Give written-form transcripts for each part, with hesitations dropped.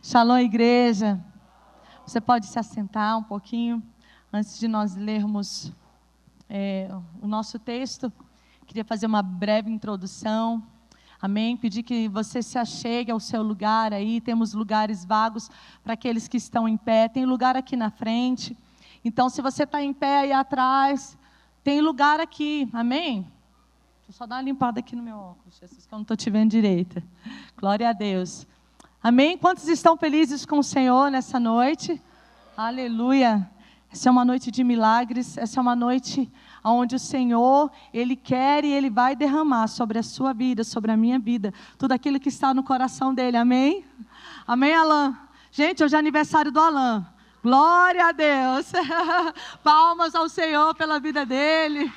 Shalom, igreja. Você pode se assentar um pouquinho antes de nós lermos o nosso texto. Queria fazer uma breve introdução. Amém? Pedir que você se achegue ao seu lugar aí. Temos lugares vagos para aqueles que estão em pé. Tem lugar aqui na frente. Então, se você está em pé aí atrás, tem lugar aqui. Amém? Deixa eu só dar uma limpada aqui no meu óculos, Jesus, que eu não estou te vendo direito. Glória a Deus. Amém? Quantos estão felizes com o Senhor nessa noite? Aleluia! Essa é uma noite de milagres, essa é uma noite onde o Senhor, Ele quer e Ele vai derramar sobre a sua vida, sobre a minha vida, tudo aquilo que está no coração dEle, amém? Amém, Alan? Gente, hoje é aniversário do Alan. Glória a Deus! Palmas ao Senhor pela vida dele.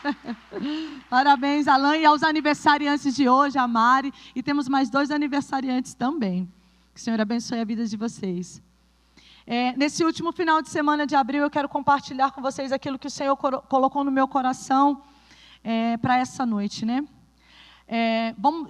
Parabéns, Alan, e aos aniversariantes de hoje, a Mari, e temos mais 2 aniversariantes também. Que o Senhor abençoe a vida de vocês. Nesse último final de semana de abril, eu quero compartilhar com vocês aquilo que o Senhor colocou no meu coração para essa noite, né?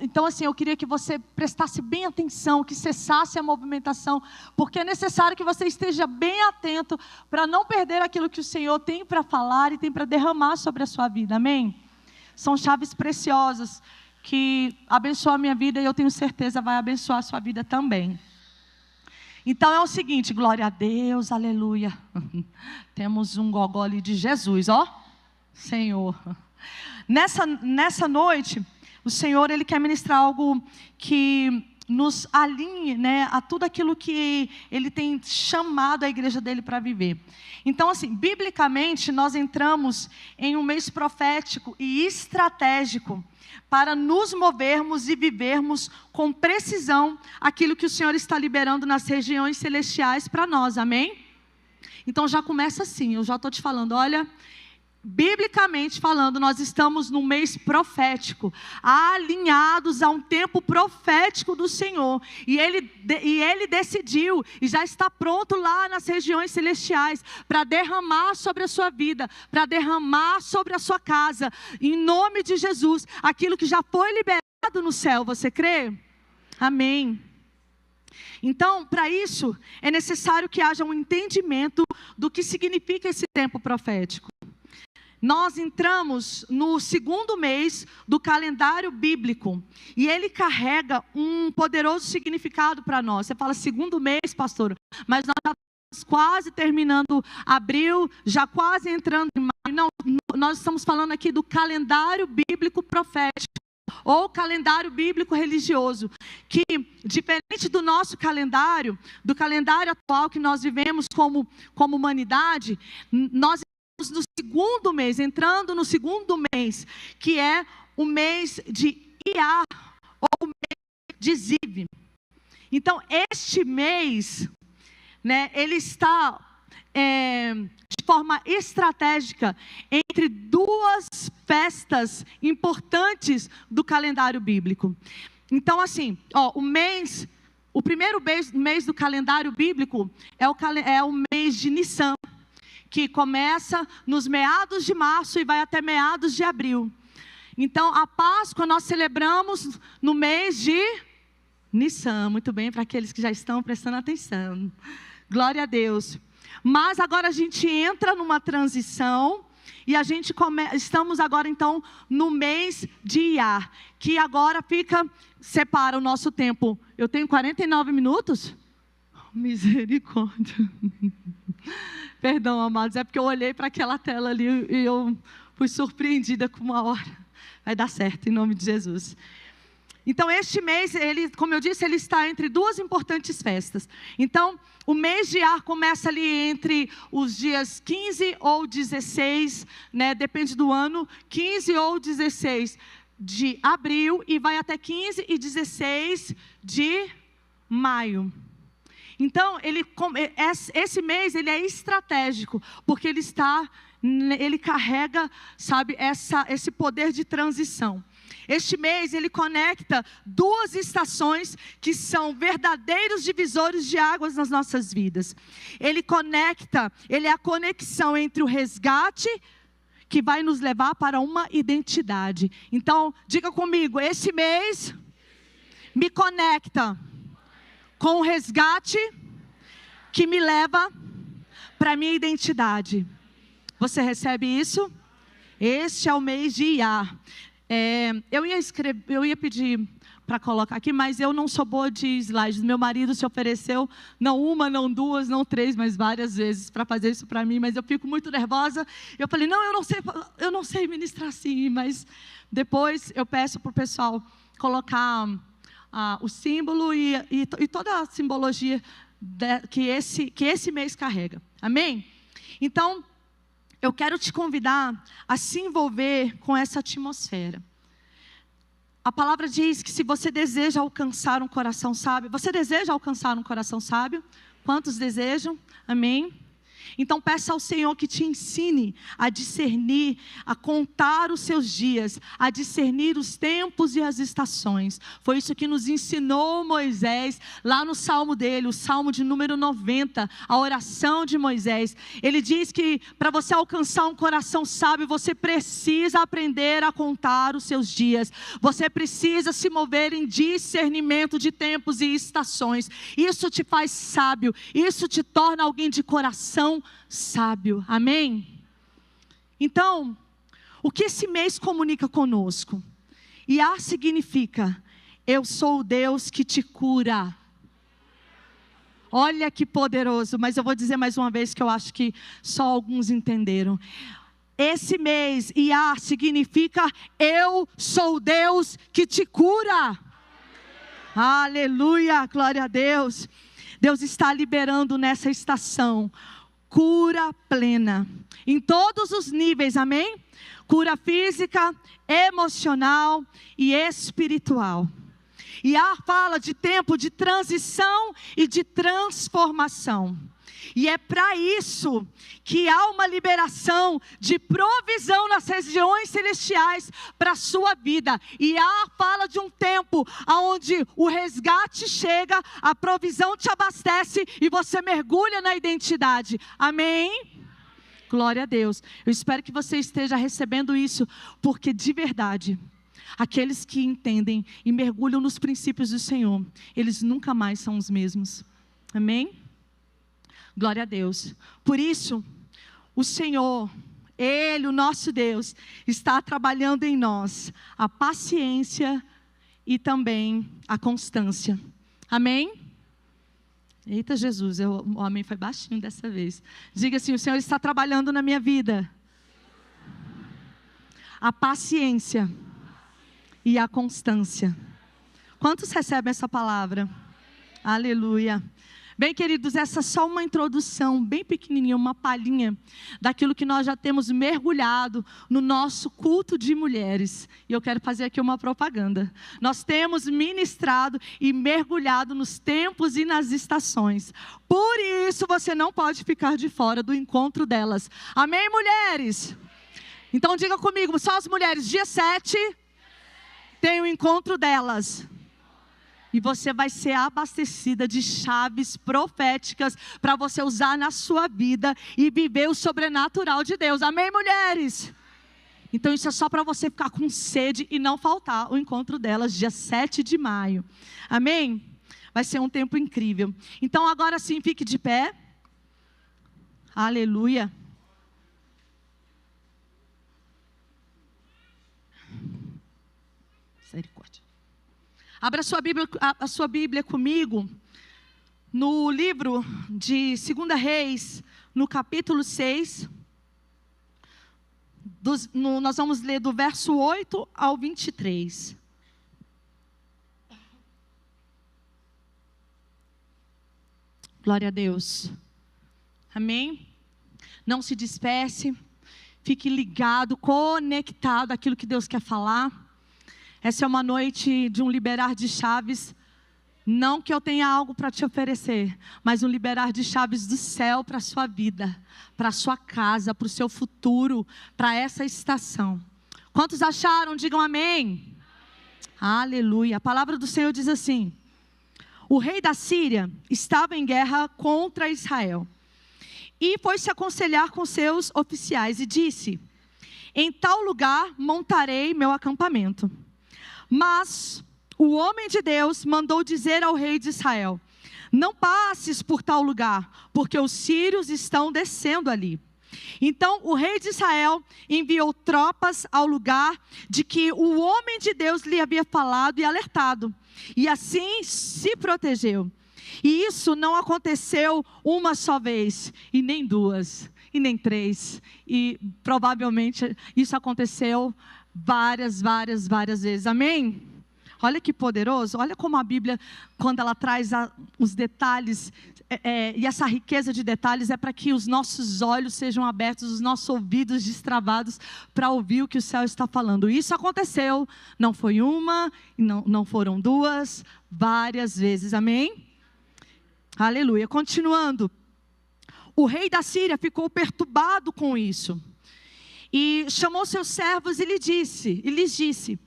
Então, assim, eu queria que você prestasse bem atenção, que cessasse a movimentação, porque é necessário que você esteja bem atento para não perder aquilo que o Senhor tem para falar e tem para derramar sobre a sua vida, amém? São chaves preciosas que abençoa a minha vida e eu tenho certeza vai abençoar a sua vida também. Então é o seguinte, glória a Deus, aleluia. Temos um gogó ali de Jesus, ó, Senhor. Nessa noite, o Senhor, Ele quer ministrar algo que nos alinhe, né, a tudo aquilo que Ele tem chamado a igreja dEle para viver. Então, assim, biblicamente, nós entramos em um mês profético e estratégico para nos movermos e vivermos com precisão aquilo que o Senhor está liberando nas regiões celestiais para nós, amém? Então já começa assim, eu já estou te falando, olha, biblicamente falando, nós estamos num mês profético, alinhados a um tempo profético do Senhor, e Ele decidiu, e já está pronto lá nas regiões celestiais, para derramar sobre a sua vida, para derramar sobre a sua casa, em nome de Jesus, aquilo que já foi liberado no céu, você crê? Amém. Então, para isso, é necessário que haja um entendimento do que significa esse tempo profético. Nós entramos no 2º mês do calendário bíblico e ele carrega um poderoso significado para nós. Você fala 2º mês, pastor, mas nós já estamos quase terminando abril, já quase entrando em maio. Não, nós estamos falando aqui do calendário bíblico profético ou calendário bíblico religioso, que diferente do nosso calendário, do calendário atual que nós vivemos como humanidade, nós no 2º mês, entrando no 2º mês, que é o mês de Iar, ou o mês de Ziv. Então, este mês, né, ele está de forma estratégica entre 2 festas importantes do calendário bíblico. Então, assim, o primeiro mês do calendário bíblico é o mês de Nissan, que começa nos meados de março e vai até meados de abril. Então, a Páscoa nós celebramos no mês de Nissan. Muito bem, para aqueles que já estão prestando atenção. Glória a Deus. Mas agora a gente entra numa transição e a gente estamos agora então no mês de Iar, que agora separa o nosso tempo. Eu tenho 49 minutos? Misericórdia. Perdão, amados, é porque eu olhei para aquela tela ali e eu fui surpreendida com uma hora. Vai dar certo, em nome de Jesus. Então, este mês, como eu disse, ele está entre 2 importantes festas. Então, o mês de Iar começa ali entre os dias 15 ou 16, né, depende do ano, 15 ou 16 de abril e vai até 15 e 16 de maio. Então, esse mês ele é estratégico, porque ele carrega, sabe, esse poder de transição. Este mês ele conecta 2 estações que são verdadeiros divisores de águas nas nossas vidas. Ele é a conexão entre o resgate que vai nos levar para uma identidade. Então, diga comigo, esse mês me conecta com o resgate que me leva para a minha identidade. Você recebe isso? Este é o mês de Iá. Eu ia pedir para colocar aqui, mas eu não sou boa de slides. Meu marido se ofereceu, não uma, não duas, não três, mas várias vezes para fazer isso para mim, mas eu fico muito nervosa. Eu falei, não, eu não sei ministrar assim, mas depois eu peço para o pessoal colocar o símbolo e toda a simbologia que esse mês carrega. Amém? Então, eu quero te convidar a se envolver com essa atmosfera. A palavra diz que se você deseja alcançar um coração sábio, você deseja alcançar um coração sábio? Quantos desejam? Amém? Então peça ao Senhor que te ensine a discernir, a contar os seus dias, a discernir os tempos e as estações. Foi isso que nos ensinou Moisés, lá no salmo dele, o salmo de número 90, a oração de Moisés. Ele diz que para você alcançar um coração sábio, você precisa aprender a contar os seus dias. Você precisa se mover em discernimento de tempos e estações. Isso te faz sábio, isso te torna alguém de coração sábio, amém? Então, o que esse mês comunica conosco? Iá significa, eu sou o Deus que te cura. Olha que poderoso, mas eu vou dizer mais uma vez que eu acho que só alguns entenderam. Esse mês, Iá significa, eu sou o Deus que te cura. Aleluia, glória a Deus. Deus está liberando nessa estação cura plena, em todos os níveis, amém? Cura física, emocional e espiritual. E a fala de tempo de transição e de transformação. E é para isso que há uma liberação de provisão nas regiões celestiais para a sua vida. E há fala de um tempo onde o resgate chega, a provisão te abastece e você mergulha na identidade. Amém? Glória a Deus. Eu espero que você esteja recebendo isso, porque de verdade, aqueles que entendem e mergulham nos princípios do Senhor, eles nunca mais são os mesmos. Amém? Glória a Deus. Por isso, o Senhor, Ele, o nosso Deus, está trabalhando em nós a paciência e também a constância. Amém? Eita Jesus, o amém foi baixinho dessa vez. Diga assim, o Senhor está trabalhando na minha vida a paciência e a constância. Quantos recebem essa palavra? Aleluia. Bem, queridos, essa é só uma introdução bem pequenininha, uma palhinha daquilo que nós já temos mergulhado no nosso culto de mulheres. E eu quero fazer aqui uma propaganda. Nós temos ministrado e mergulhado nos tempos e nas estações. Por isso, você não pode ficar de fora do encontro delas. Amém, mulheres? Então, diga comigo, só as mulheres, dia 7, tem o encontro delas. E você vai ser abastecida de chaves proféticas para você usar na sua vida e viver o sobrenatural de Deus. Amém, mulheres? Então isso é só para você ficar com sede e não faltar o encontro delas, dia 7 de maio. Amém? Vai ser um tempo incrível. Então agora sim, fique de pé. Aleluia. Misericórdia. Abra a sua Bíblia comigo, no livro de 2 Reis, no capítulo 6, nós vamos ler do verso 8 ao 23. Glória a Deus. Amém? Não se disperse, fique ligado, conectado àquilo que Deus quer falar. Essa é uma noite de um liberar de chaves, não que eu tenha algo para te oferecer, mas um liberar de chaves do céu para a sua vida, para a sua casa, para o seu futuro, para essa estação. Quantos acharam? Digam amém. Aleluia. A palavra do Senhor diz assim: o rei da Síria estava em guerra contra Israel e foi se aconselhar com seus oficiais e disse: em tal lugar montarei meu acampamento. Mas o homem de Deus mandou dizer ao rei de Israel: não passes por tal lugar, porque os sírios estão descendo ali. Então o rei de Israel enviou tropas ao lugar de que o homem de Deus lhe havia falado e alertado, e assim se protegeu. E isso não aconteceu uma só vez, e nem duas, e nem três, e provavelmente isso aconteceu várias vezes, amém? Olha que poderoso, olha como a Bíblia, quando ela traz os detalhes, e essa riqueza de detalhes é para que os nossos olhos sejam abertos, os nossos ouvidos destravados, para ouvir o que o céu está falando. Isso aconteceu, não foi uma, não foram duas, várias vezes, amém? Aleluia. Continuando, o rei da Síria ficou perturbado com isso, e chamou seus servos e lhes disse,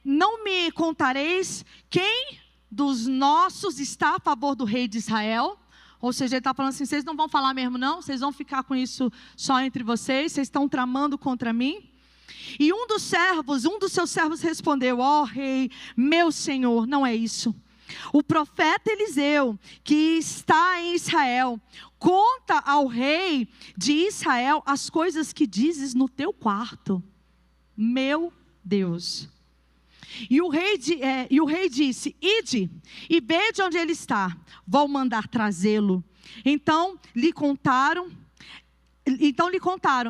não me contareis quem dos nossos está a favor do rei de Israel? Ou seja, ele está falando assim, vocês não vão falar mesmo não? Vocês vão ficar com isso só entre vocês? Vocês estão tramando contra mim? E um dos seus servos respondeu, ó rei, meu senhor, não é isso. O profeta Eliseu, que está em Israel, conta ao rei de Israel as coisas que dizes no teu quarto. Meu Deus. E o rei disse, ide e vede onde ele está, vou mandar trazê-lo. Então lhe contaram,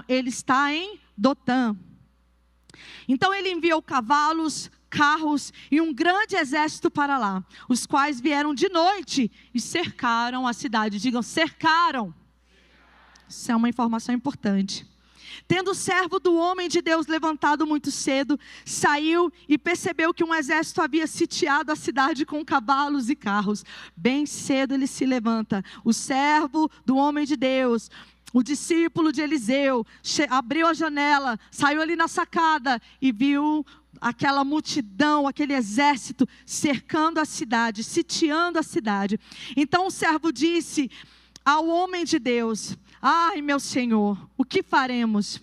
ele está em Dotã. Então ele enviou cavalos, carros e um grande exército para lá, os quais vieram de noite e cercaram a cidade. Digam, cercaram. Isso é uma informação importante. Tendo o servo do homem de Deus levantado muito cedo, saiu e percebeu que um exército havia sitiado a cidade com cavalos e carros. Bem cedo ele se levanta, o servo do homem de Deus, o discípulo de Eliseu, abriu a janela, saiu ali na sacada e viu aquela multidão, aquele exército cercando a cidade, sitiando a cidade. Então o servo disse ao homem de Deus, ai meu senhor, o que faremos?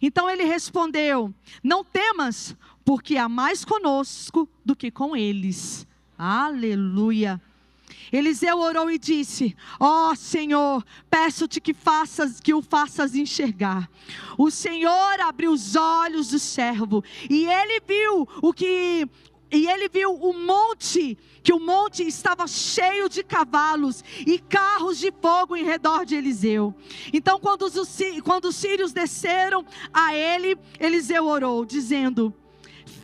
Então ele respondeu, não temas, porque há mais conosco do que com eles. Aleluia. Eliseu orou e disse, ó Senhor, peço-te que o faças enxergar. O Senhor abriu os olhos do servo, e ele viu o monte, que o monte estava cheio de cavalos e carros de fogo em redor de Eliseu. Então quando os sírios desceram a ele, Eliseu orou, dizendo,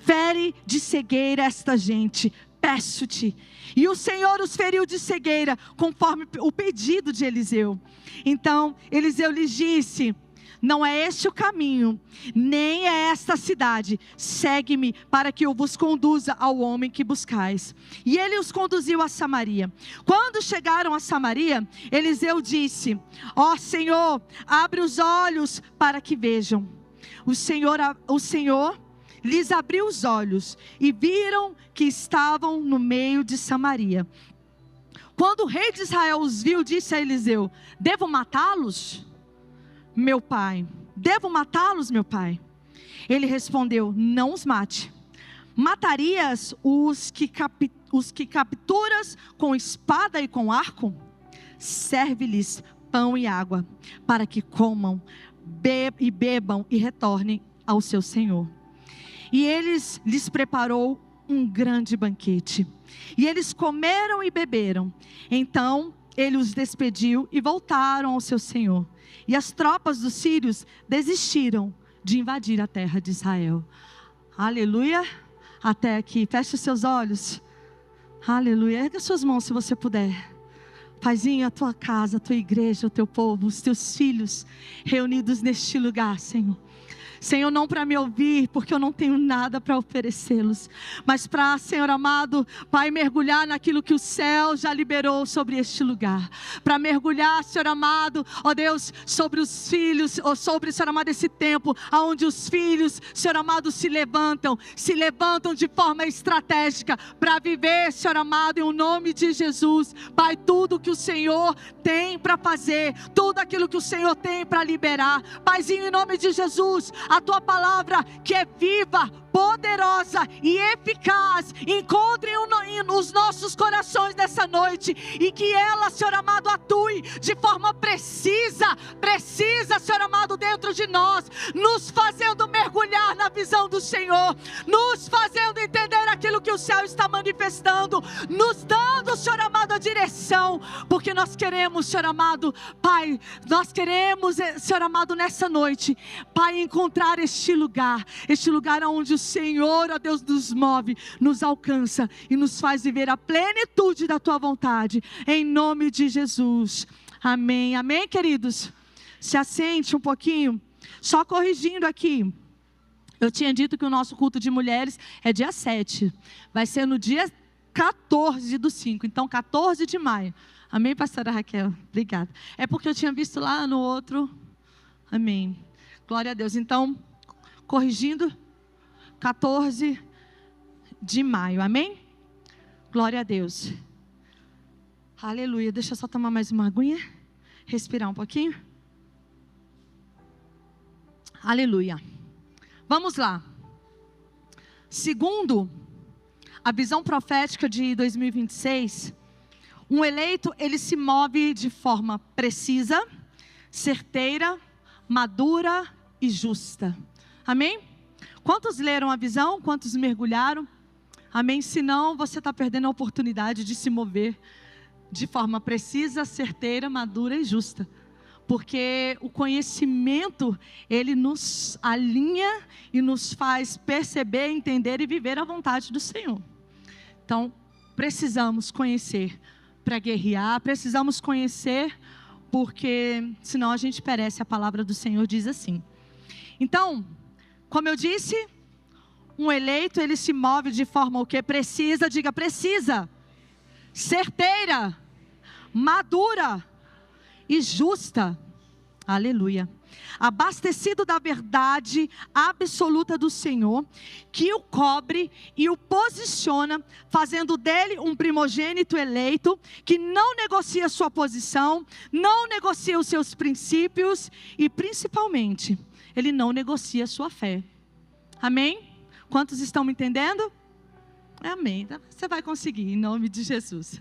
fere de cegueira esta gente, peço-te. E o Senhor os feriu de cegueira, conforme o pedido de Eliseu. Então Eliseu lhes disse, não é este o caminho, nem é esta a cidade. Segue-me para que eu vos conduza ao homem que buscais. E ele os conduziu a Samaria. Quando chegaram a Samaria, Eliseu disse, ó Senhor, abre os olhos para que vejam. O Senhor lhes abriu os olhos e viram que estavam no meio de Samaria. Quando o rei de Israel os viu, disse a Eliseu, devo matá-los, meu pai? Devo matá-los, meu pai? Ele respondeu, não os mate. Matarias os que capturas com espada e com arco? Serve-lhes pão e água, para que comam e bebam e retornem ao seu senhor. E lhes preparou um grande banquete. E eles comeram e beberam. Então ele os despediu e voltaram ao seu senhor. E as tropas dos sírios desistiram de invadir a terra de Israel. Aleluia. Até aqui. Feche os seus olhos. Aleluia. Erga suas mãos se você puder. Paizinho, a tua casa, a tua igreja, o teu povo, os teus filhos reunidos neste lugar, Senhor. Senhor, não para me ouvir, porque eu não tenho nada para oferecê-los, mas para, Senhor amado, Pai, mergulhar naquilo que o céu já liberou sobre este lugar, para mergulhar, Senhor amado, ó Deus, sobre os filhos, ou sobre, Senhor amado, esse tempo, onde os filhos, Senhor amado, se levantam de forma estratégica, para viver, Senhor amado, em o nome de Jesus, Pai, tudo que o Senhor tem para fazer, tudo aquilo que o Senhor tem para liberar, Paizinho, em nome de Jesus, a tua palavra que é viva, poderosa e eficaz encontre nos nossos corações nessa noite, e que ela, Senhor amado, atue de forma precisa, Senhor amado, dentro de nós, nos fazendo mergulhar na visão do Senhor, nos fazendo entender aquilo que o céu está manifestando, nos dando, Senhor amado, a direção, porque nós queremos, Senhor amado, Pai, nós queremos, Senhor amado, nessa noite, Pai, encontrar este lugar onde o Senhor, ó Deus, nos move, nos alcança e nos faz viver a plenitude da Tua vontade, em nome de Jesus, amém, amém, queridos. Se assente um pouquinho, só corrigindo aqui, eu tinha dito que o nosso culto de mulheres é dia 7, vai ser no dia 14/5, então 14 de maio, amém, pastora Raquel, obrigada, é porque eu tinha visto lá no outro, amém, glória a Deus. Então, corrigindo, 14 de maio, amém? Glória a Deus. Aleluia. Deixa eu só tomar mais uma aguinha, respirar um pouquinho. Aleluia. Vamos lá. Segundo a visão profética de 2026, um eleito, ele se move de forma precisa, certeira, madura e justa. Amém? Quantos leram a visão? Quantos mergulharam? Amém? Se não, você está perdendo a oportunidade de se mover de forma precisa, certeira, madura e justa. Porque o conhecimento, ele nos alinha e nos faz perceber, entender e viver a vontade do Senhor. Então, precisamos conhecer para guerrear, precisamos conhecer, porque senão a gente perece. A palavra do Senhor diz assim. Então, como eu disse, um eleito, ele se move de forma o que? Precisa, diga precisa, certeira, madura e justa, aleluia, abastecido da verdade absoluta do Senhor, que o cobre e o posiciona, fazendo dele um primogênito eleito, que não negocia sua posição, não negocia os seus princípios e principalmente, ele não negocia sua fé. Amém? Quantos estão me entendendo? Amém. Você vai conseguir, em nome de Jesus.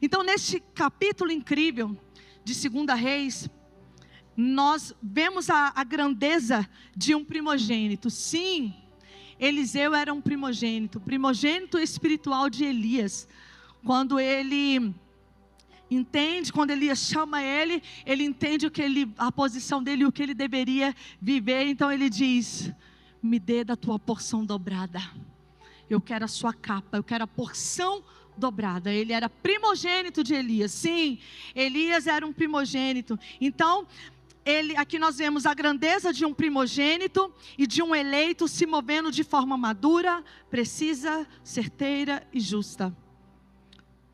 Então, neste capítulo incrível de 2 Reis, nós vemos a grandeza de um primogênito. Sim, Eliseu era um primogênito espiritual de Elias. Quando ele entende, quando Elias chama ele entende a posição dele, o que ele deveria viver. Então ele diz: me dê da tua porção dobrada. Eu quero a sua capa, eu quero a porção dobrada. Ele era primogênito de Elias. Sim, Elias era um primogênito. Então, aqui nós vemos a grandeza de um primogênito e de um eleito se movendo de forma madura, precisa, certeira e justa.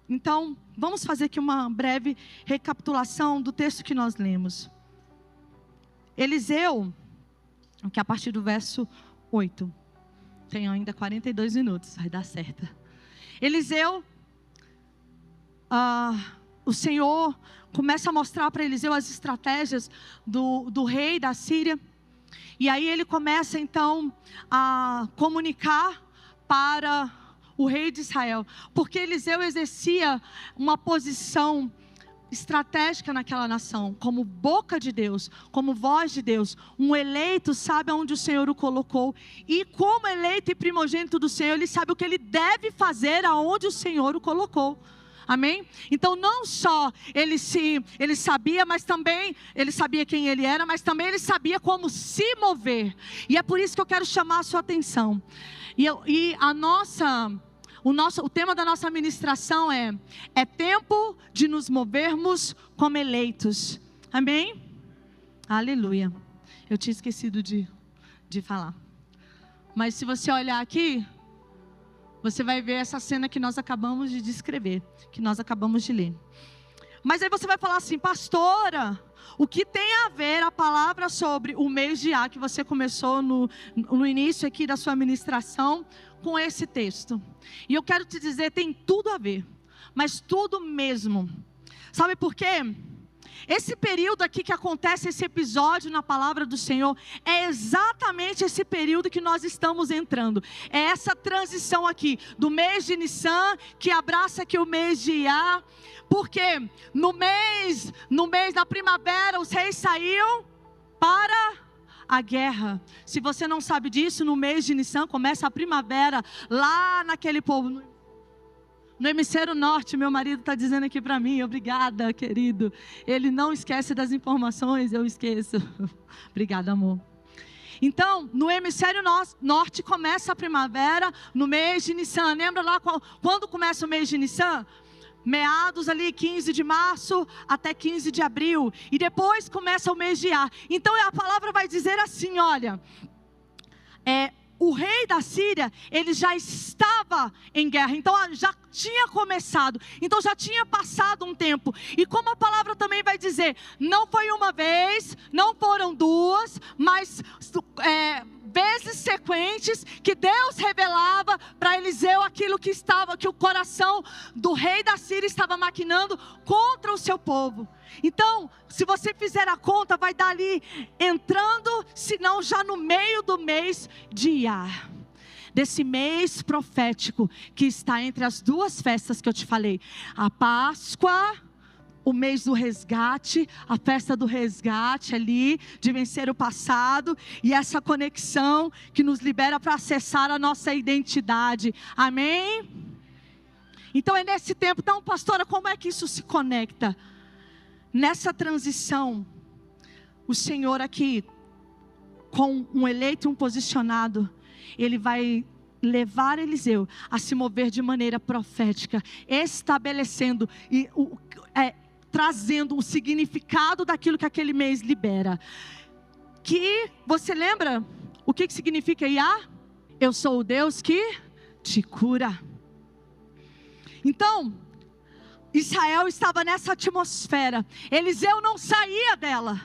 Então, vamos fazer aqui uma breve recapitulação do texto que nós lemos. Eliseu, que é a partir do verso 8. Tenho ainda 42 minutos, vai dar certo. Eliseu, o Senhor começa a mostrar para Eliseu as estratégias do rei da Síria. E aí ele começa então a comunicar para o rei de Israel, porque Eliseu exercia uma posição estratégica naquela nação, como boca de Deus, como voz de Deus. Um eleito sabe aonde o Senhor o colocou, e como eleito e primogênito do Senhor, ele sabe o que ele deve fazer aonde o Senhor o colocou. Amém? Então não só ele sabia, mas também ele sabia quem ele era, mas também ele sabia como se mover. E é por isso que eu quero chamar a sua atenção. O tema da nossa ministração é tempo de nos movermos como eleitos. Amém? Aleluia. Eu tinha esquecido de falar. Mas se você olhar aqui, você vai ver essa cena que nós acabamos de descrever, que nós acabamos de ler. Mas aí você vai falar assim: pastora, o que tem a ver a palavra sobre o mês de A, que você começou no início aqui da sua ministração, com esse texto? E eu quero te dizer, tem tudo a ver, mas tudo mesmo. Sabe por quê? esse período aqui que acontece, esse episódio na palavra do Senhor, é exatamente esse período que nós estamos entrando. É essa transição aqui, do mês de Nissan, que abraça aqui o mês de Iá. Porque na primavera, os reis saíam para a guerra. Se você não sabe disso, no mês de Nissan começa a primavera, lá naquele povo, no hemisfério norte. Meu marido está dizendo aqui para mim, obrigada, querido. Ele não esquece das informações, eu esqueço. Obrigada, amor. Então, no hemisfério norte começa a primavera, no mês de Nissan. Lembra lá quando começa o mês de Nissan? Meados ali, 15 de março até 15 de abril. E depois começa o mês de Iá. Então a palavra vai dizer assim, olha, o rei da Síria, ele já estava em guerra, então já tinha começado, então já tinha passado um tempo. E como a palavra também vai dizer, não foi uma vez, não foram duas, mas vezes sequentes que Deus revelava para Eliseu aquilo que o coração do rei da Síria estava maquinando contra o seu povo. Então, se você fizer a conta, vai dar ali, entrando, se não já no meio do mês de Iá. Desse mês profético, que está entre as duas festas que eu te falei. A Páscoa, o mês do resgate, a festa do resgate ali, de vencer o passado. E essa conexão que nos libera para acessar a nossa identidade. Amém? Então é nesse tempo. Então, pastora, como é que isso se conecta? Nessa transição, o Senhor aqui, com um eleito e um posicionado, Ele vai levar Eliseu a se mover de maneira profética, estabelecendo e trazendo o significado daquilo que aquele mês libera. Que você lembra o que significa Iá? Eu sou o Deus que te cura. Então, Israel estava nessa atmosfera. Eliseu não saía dela,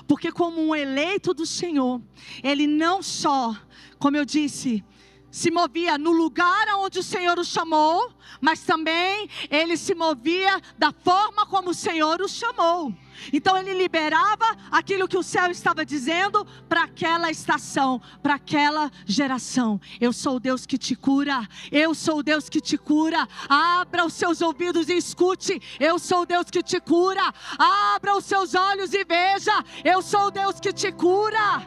porque como um eleito do Senhor, ele não só, como eu disse, se movia no lugar onde o Senhor o chamou, mas também ele se movia da forma como o Senhor o chamou. Então ele liberava aquilo que o céu estava dizendo para aquela estação, para aquela geração. Eu sou o Deus que te cura, eu sou o Deus que te cura. Abra os seus ouvidos e escute, eu sou o Deus que te cura. Abra os seus olhos e veja, eu sou o Deus que te cura.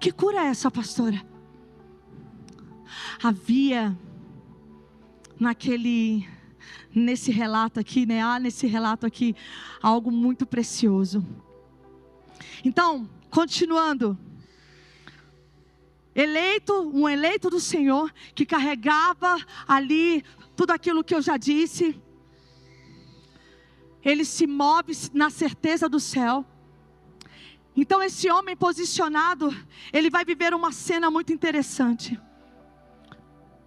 Que cura é essa, pastora? Havia nesse relato aqui, né? Nesse relato aqui, algo muito precioso. Então, continuando. Um eleito do Senhor, que carregava ali tudo aquilo que eu já disse. Ele se move na certeza do céu. Então esse homem posicionado, ele vai viver uma cena muito interessante.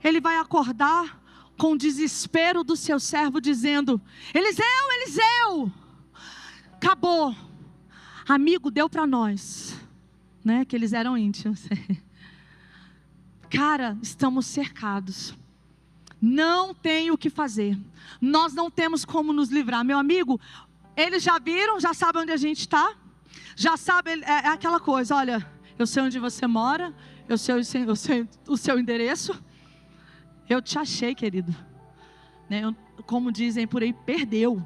Ele vai acordar com o desespero do seu servo dizendo: Eliseu, Eliseu, acabou, amigo, deu para nós, né? Que eles eram íntimos. Cara, estamos cercados, não tem o que fazer, nós não temos como nos livrar. Meu amigo, eles já viram, já sabem onde a gente está, já sabem, é aquela coisa, olha, eu sei onde você mora, eu sei o seu endereço. Eu te achei, querido, né? Como dizem por aí, perdeu.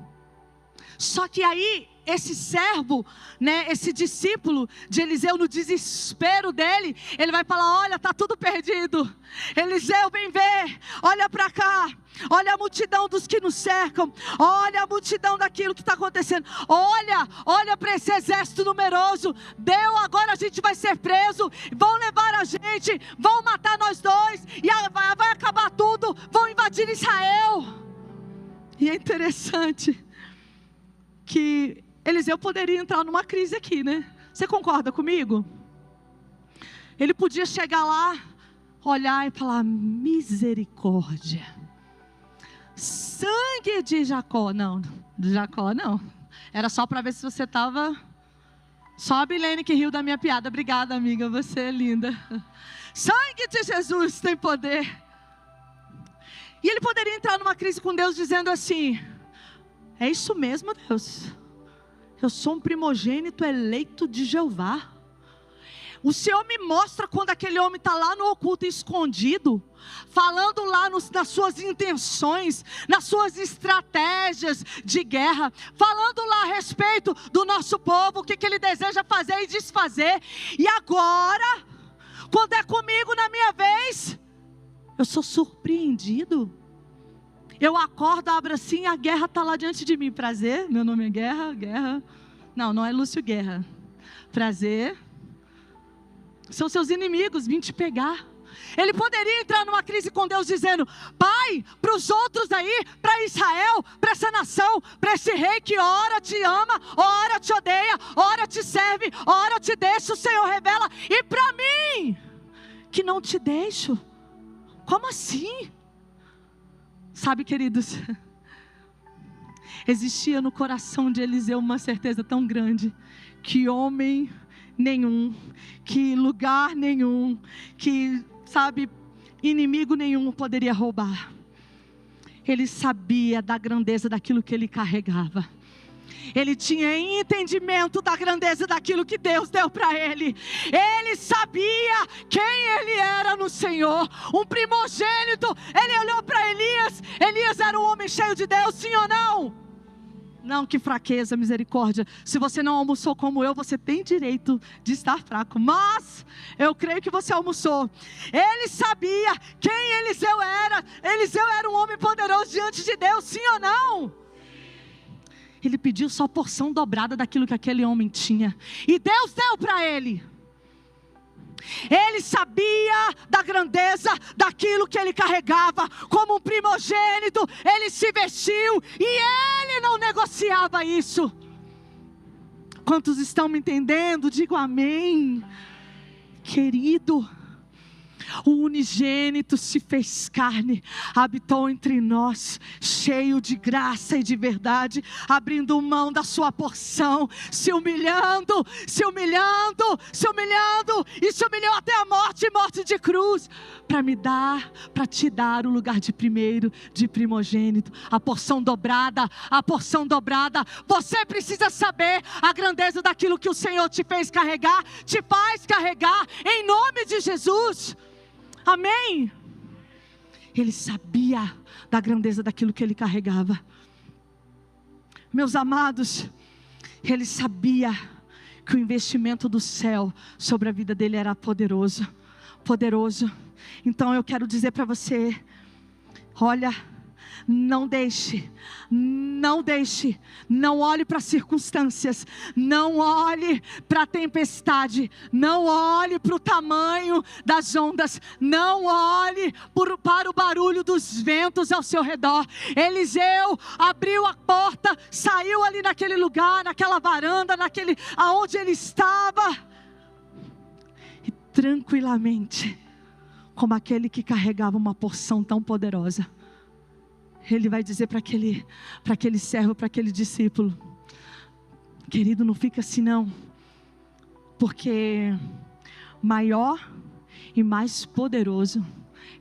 Só que aí, esse servo, né, esse discípulo de Eliseu, no desespero dele, ele vai falar: olha, está tudo perdido. Eliseu, vem ver, olha para cá. Olha a multidão dos que nos cercam. Olha a multidão daquilo que está acontecendo. Olha para esse exército numeroso. Agora a gente vai ser preso. Vão levar a gente. Vão matar nós dois. E vai acabar tudo. Vão invadir Israel. E é interessante que Eliseu poderia entrar numa crise aqui, né? Você concorda comigo? Ele podia chegar lá, olhar e falar: misericórdia, sangue de Jacó. Não, de Jacó não. Era só para ver se você estava. Só a Bilene que riu da minha piada. Obrigada, amiga, você é linda. Sangue de Jesus tem poder. E ele poderia entrar numa crise com Deus dizendo assim: é isso mesmo, Deus, Eu sou um primogênito eleito de Jeová. O Senhor me mostra quando aquele homem está lá no oculto, escondido, falando lá nas suas intenções, nas suas estratégias de guerra, falando lá a respeito do nosso povo, o que ele deseja fazer e desfazer. E agora, quando é comigo na minha vez, eu sou surpreendido. Eu acordo, abro assim, a guerra está lá diante de mim. Prazer, meu nome é Guerra. Não é Lúcio Guerra. Prazer. São seus inimigos, vim te pegar. Ele poderia entrar numa crise com Deus dizendo: Pai, para os outros aí, para Israel, para essa nação, para esse rei que ora te ama, ora te odeia, ora te serve, ora te deixa, o Senhor revela. E para mim, que não te deixo. Como assim? Sabe, queridos, existia no coração de Eliseu uma certeza tão grande, que homem nenhum, que lugar nenhum, que, sabe, inimigo nenhum poderia roubar. Ele sabia da grandeza daquilo que ele carregava. Ele tinha entendimento da grandeza daquilo que Deus deu para ele. Ele sabia quem ele era no Senhor. Um primogênito. Ele olhou para Elias. Elias era um homem cheio de Deus, sim ou não? Não, que fraqueza, misericórdia. Se você não almoçou como eu, você tem direito de estar fraco. Mas eu creio que você almoçou. Ele sabia quem Eliseu era. Eliseu era um homem poderoso diante de Deus, sim ou não? Ele pediu só porção dobrada daquilo que aquele homem tinha. E Deus deu para ele. Ele sabia da grandeza daquilo que ele carregava. Como um primogênito, ele se vestiu. E ele não negociava isso. Quantos estão me entendendo? Digo amém. Querido, o unigênito se fez carne, habitou entre nós, cheio de graça e de verdade, abrindo mão da sua porção, se humilhando, e se humilhou até a morte, morte de cruz, para te dar o lugar de primeiro, de primogênito, a porção dobrada. Você precisa saber a grandeza daquilo que o Senhor te fez carregar, te faz carregar, em nome de Jesus. Amém? Ele sabia da grandeza daquilo que ele carregava. Meus amados, ele sabia que o investimento do céu sobre a vida dele era poderoso. Então eu quero dizer para você, olha, não olhe para as circunstâncias, não olhe para a tempestade, não olhe para o tamanho das ondas, não olhe para o barulho dos ventos ao seu redor. Eliseu abriu a porta, saiu ali naquele lugar, naquela varanda, aonde ele estava, e tranquilamente, como aquele que carregava uma porção tão poderosa, ele vai dizer para aquele servo, para aquele discípulo: querido, não fica assim não, porque maior e mais poderoso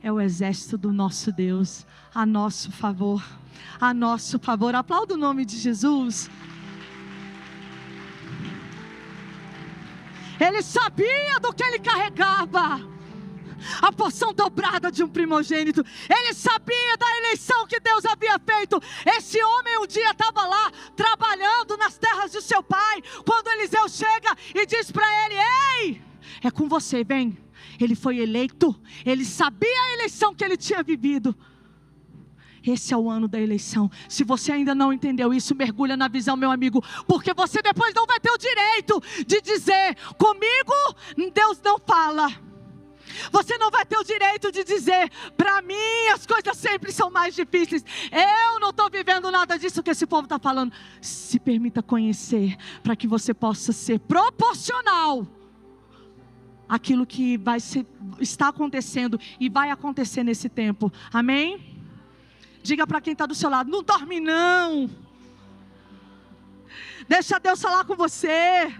é o exército do nosso Deus, a nosso favor. Aplauda o nome de Jesus. Ele sabia do que ele carregava, a porção dobrada de um primogênito. Ele sabia da eleição que Deus havia feito. Esse homem um dia estava lá, trabalhando nas terras de seu pai, quando Eliseu chega e diz para ele: ei, é com você, vem. Ele foi eleito, ele sabia a eleição que ele tinha vivido. Esse é o ano da eleição. Se você ainda não entendeu isso, mergulha na visão, meu amigo, porque você depois não vai ter o direito de dizer: comigo Deus não fala. Você não vai ter o direito de dizer: para mim as coisas sempre são mais difíceis, eu não estou vivendo nada disso que esse povo está falando. Se permita conhecer, para que você possa ser proporcional àquilo que está acontecendo e vai acontecer nesse tempo. Amém? Diga para quem está do seu lado: não dorme não, deixa Deus falar com você.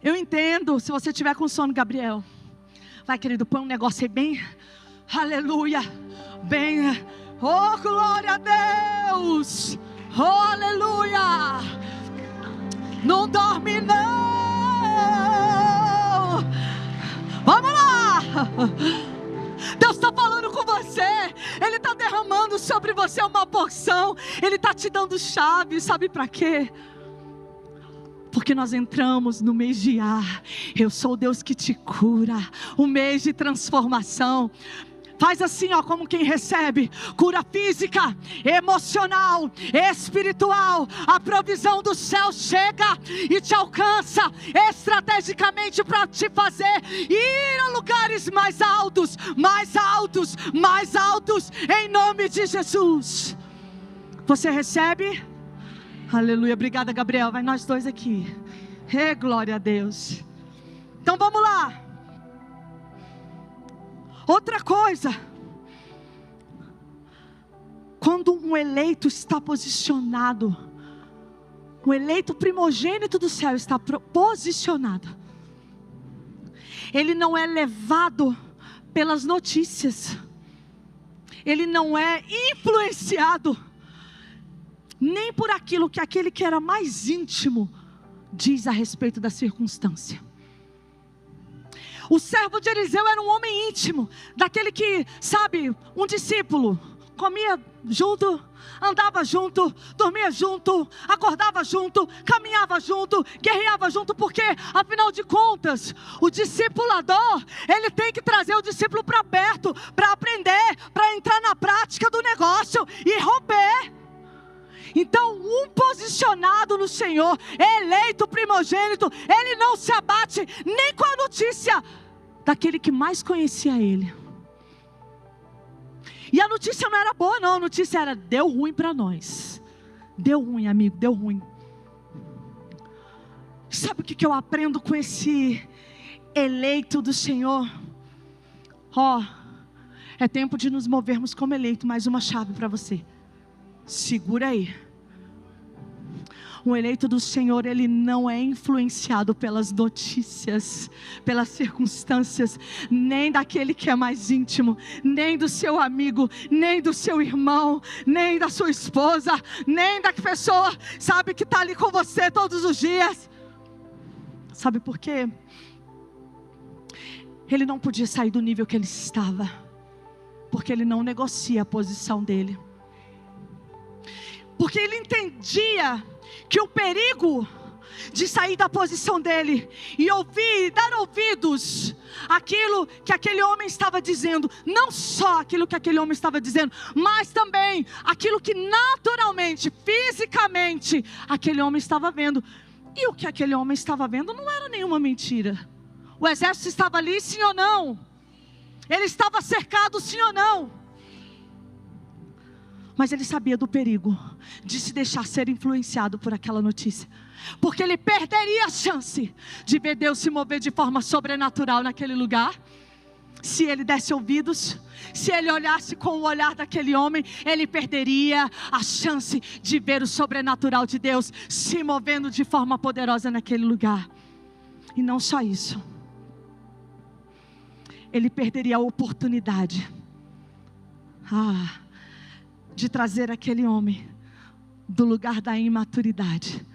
Eu entendo, se você tiver com sono, Gabriel, vai, querido, põe um negócio aí bem, aleluia, bem, oh glória a Deus, Oh, aleluia! Não dorme não! Vamos lá! Deus está falando com você. Ele está derramando sobre você uma porção. Ele está te dando chave. Sabe para quê? Porque nós entramos no mês de Ar. Eu sou o Deus que te cura. Um mês de transformação. Faz assim, ó, como quem recebe cura física, emocional, espiritual. A provisão do céu chega e te alcança estrategicamente para te fazer ir a lugares mais altos, mais altos, mais altos, em nome de Jesus. Você recebe? Aleluia, obrigada, Gabriel. Vai nós dois aqui. Glória a Deus. Então vamos lá. Outra coisa, quando um eleito está posicionado, o eleito primogênito do céu está posicionado, ele não é levado pelas notícias, ele não é influenciado nem por aquilo que aquele que era mais íntimo diz a respeito da circunstância. O servo de Eliseu era um homem íntimo, daquele que, sabe, um discípulo, comia junto, andava junto, dormia junto, acordava junto, caminhava junto, guerreava junto, porque, afinal de contas, o discipulador, ele tem que trazer o discípulo para perto, para aprender, para entrar na prática do negócio e romper. Então, um posicionado no Senhor, eleito primogênito, ele não se abate nem com a notícia daquele que mais conhecia ele. E a notícia não era boa não, a notícia era: deu ruim para nós. Deu ruim, amigo, deu ruim. Sabe o que eu aprendo com esse eleito do Senhor? É tempo de nos movermos como eleito. Mais uma chave para você. Segura aí. O eleito do Senhor, ele não é influenciado pelas notícias, pelas circunstâncias, nem daquele que é mais íntimo, nem do seu amigo, nem do seu irmão, nem da sua esposa, nem da pessoa, sabe, que está ali com você todos os dias. Sabe por quê? Ele não podia sair do nível que ele estava, porque ele não negocia a posição dele. Porque ele entendia que o perigo de sair da posição dele e ouvir, dar ouvidos àquilo que aquele homem estava dizendo, não só aquilo que aquele homem estava dizendo, mas também aquilo que naturalmente, fisicamente, aquele homem estava vendo. E o que aquele homem estava vendo não era nenhuma mentira. O exército estava ali, sim ou não? Ele estava cercado, sim ou não? Mas ele sabia do perigo de se deixar ser influenciado por aquela notícia, porque ele perderia a chance de ver Deus se mover de forma sobrenatural naquele lugar. Se ele desse ouvidos, se ele olhasse com o olhar daquele homem, ele perderia a chance de ver o sobrenatural de Deus se movendo de forma poderosa naquele lugar. E não só isso, ele perderia a oportunidade de trazer aquele homem do lugar da imaturidade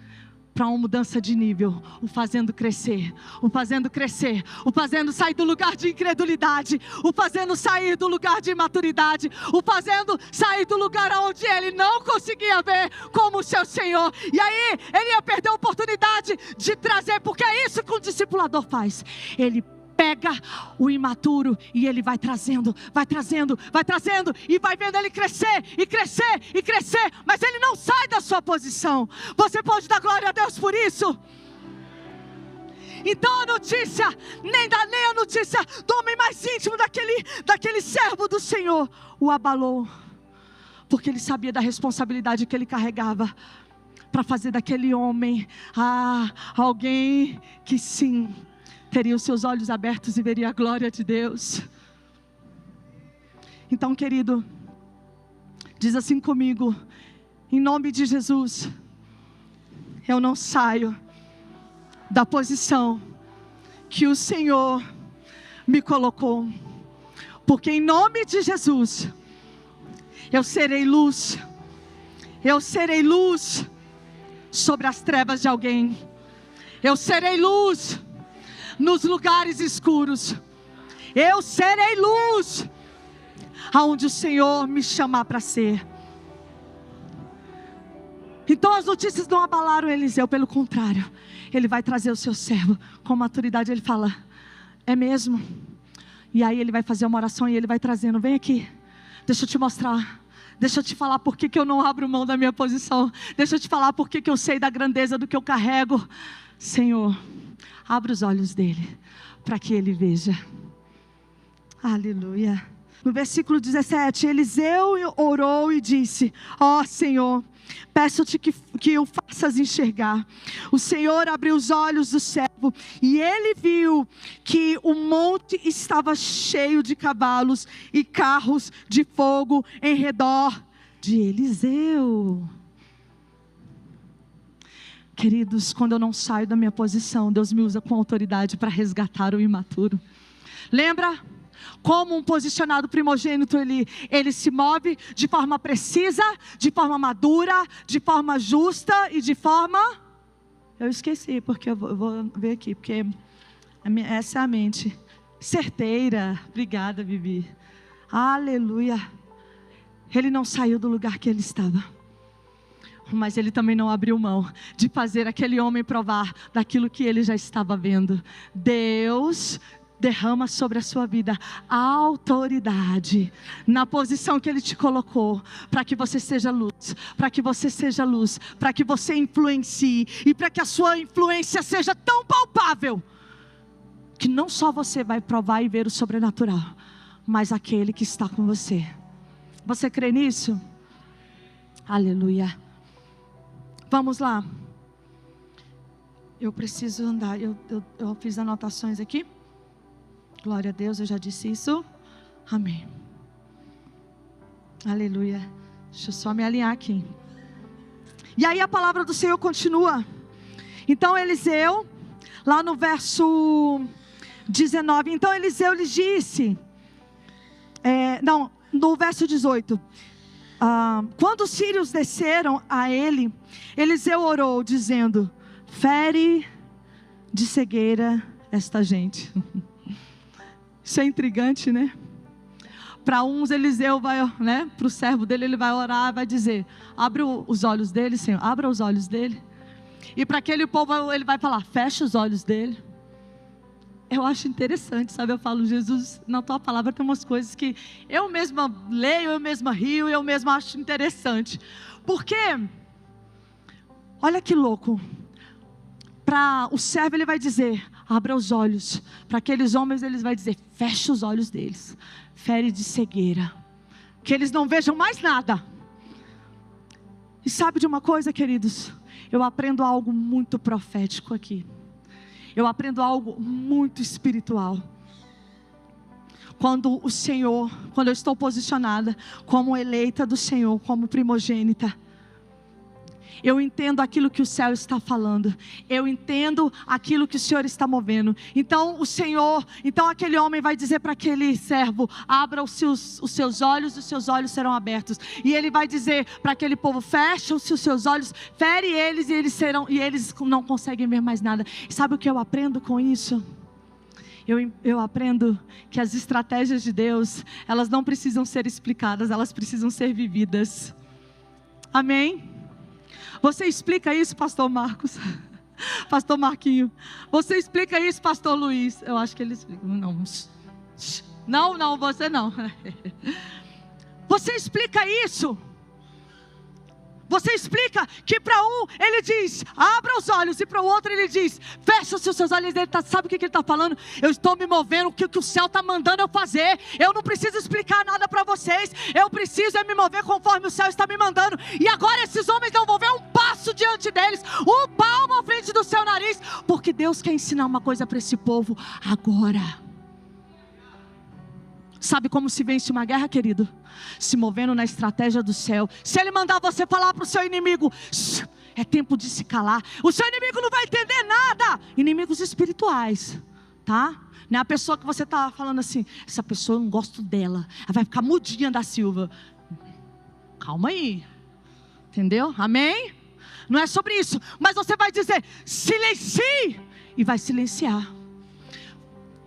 para uma mudança de nível, o fazendo crescer, o fazendo crescer, o fazendo sair do lugar de incredulidade, o fazendo sair do lugar de imaturidade, o fazendo sair do lugar onde ele não conseguia ver como o seu Senhor. E aí ele ia perder a oportunidade de trazer, porque é isso que um discipulador faz. Ele pega o imaturo e ele vai trazendo, vai trazendo, vai trazendo, e vai vendo ele crescer, e crescer, e crescer, mas ele não sai da sua posição. Você pode dar glória a Deus por isso? Então a notícia, nem a notícia do homem mais íntimo daquele servo do Senhor o abalou, porque ele sabia da responsabilidade que ele carregava para fazer daquele homem alguém que sim teria os seus olhos abertos e veria a glória de Deus. Então, querido, diz assim comigo: em nome de Jesus, eu não saio da posição que o Senhor me colocou, porque em nome de Jesus, eu serei luz, Eu serei luz sobre as trevas de alguém. Eu serei luz nos lugares escuros. Eu serei luz aonde o Senhor me chamar para ser. Então as notícias não abalaram Eliseu, pelo contrário, ele vai trazer o seu servo com maturidade. Ele fala: é mesmo? E aí ele vai fazer uma oração e ele vai trazendo: vem aqui, deixa eu te mostrar. Deixa eu te falar por que eu não abro mão da minha posição. Deixa eu te falar por que eu sei da grandeza do que eu carrego. Senhor, abre os olhos dele, para que ele veja. Aleluia. No versículo 17, Eliseu orou e disse: ó Senhor, peço-te que o faças enxergar. O Senhor abriu os olhos do servo, e ele viu que o monte estava cheio de cavalos e carros de fogo em redor de Eliseu. Queridos, quando eu não saio da minha posição, Deus me usa com autoridade para resgatar o imaturo. Lembra? Como um posicionado primogênito, ele se move de forma precisa, de forma madura, de forma justa e de forma... Eu esqueci, porque eu vou ver aqui, porque essa é a mente. Certeira. Obrigada, Bibi. Aleluia. Ele não saiu do lugar que ele estava, mas ele também não abriu mão de fazer aquele homem provar daquilo que ele já estava vendo. Deus derrama sobre a sua vida a autoridade na posição que Ele te colocou, para que você seja luz, para que você seja luz, para que você influencie, e para que a sua influência seja tão palpável, que não só você vai provar e ver o sobrenatural, mas aquele que está com você. Você crê nisso? Aleluia. Vamos lá. Eu preciso andar, eu fiz anotações aqui. Glória a Deus, eu já disse isso. Amém. Aleluia. Deixa eu só me alinhar aqui. E aí a palavra do Senhor continua. Então Eliseu, lá no verso 19. Então Eliseu lhes disse. No verso 18. Quando os sírios desceram a ele, Eliseu orou dizendo: fere de cegueira esta gente. Isso é intrigante, né? Para uns Eliseu vai, né? Para o servo dele ele vai orar, vai dizer: abre os olhos dele, Senhor, abra os olhos dele. E para aquele povo ele vai falar: fecha os olhos dele. Eu acho interessante, sabe? Eu falo: Jesus, na tua palavra tem umas coisas que eu mesma leio, eu mesma rio, eu mesma acho interessante. Porque, olha que louco. Para o servo ele vai dizer: abra os olhos. Para aqueles homens ele vai dizer: fecha os olhos deles. Fere de cegueira. Que eles não vejam mais nada. E sabe de uma coisa, queridos? Eu aprendo algo muito profético aqui. Eu aprendo algo muito espiritual. Quando eu estou posicionada como eleita do Senhor, como primogênita, eu entendo aquilo que o céu está falando. Eu entendo aquilo que o Senhor está movendo. Então aquele homem vai dizer para aquele servo: abra os seus olhos, os seus olhos serão abertos. E ele vai dizer para aquele povo: fecham-se os seus olhos, fere eles e eles não conseguem ver mais nada. E sabe o que eu aprendo com isso? Eu aprendo que as estratégias de Deus, elas não precisam ser explicadas, elas precisam ser vividas. Amém? Você explica isso, pastor Marcos? Pastor Marquinho? Você explica isso, pastor Luiz? Eu acho que ele explica. Não, você não. Você explica isso? Você explica que para um ele diz: abra os olhos, e para o outro ele diz: fecha os seus olhos. Sabe o que ele está falando? Eu estou me movendo, o que o céu está mandando eu fazer. Eu não preciso explicar nada para vocês. Eu preciso me mover conforme o céu está me mandando. E agora esses homens não vão ver um passo diante deles, um palmo à frente do seu nariz, porque Deus quer ensinar uma coisa para esse povo agora. Sabe como se vence uma guerra, querido? Se movendo na estratégia do céu. Se Ele mandar você falar para o seu inimigo: é tempo de se calar, o seu inimigo não vai entender nada. Inimigos espirituais, tá? Não é a pessoa que você está falando assim: essa pessoa eu não gosto dela, ela vai ficar mudinha da Silva. Calma aí. Entendeu? Amém? Não é sobre isso. Mas você vai dizer: silencie. E vai silenciar.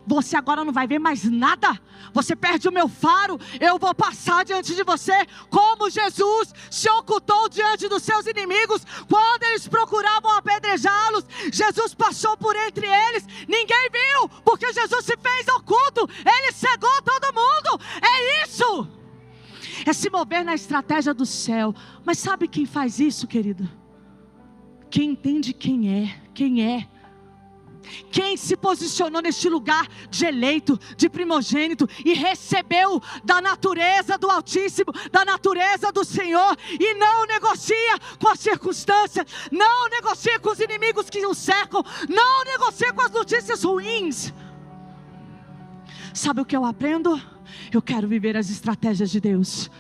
Você agora não vai ver mais nada. Você perde o meu faro. Eu vou passar diante de você, como Jesus se ocultou diante dos seus inimigos. Quando eles procuravam apedrejá-los, Jesus passou por entre eles. Ninguém viu, porque Jesus se fez oculto. Ele cegou todo mundo. É isso. É se mover na estratégia do céu. Mas sabe quem faz isso, querido? Quem entende quem é. Quem se posicionou neste lugar de eleito, de primogênito, e recebeu da natureza do Altíssimo, da natureza do Senhor, e não negocia com as circunstâncias, não negocia com os inimigos que o cercam, não negocia com as notícias ruins. Sabe o que eu aprendo? Eu quero viver as estratégias de Deus.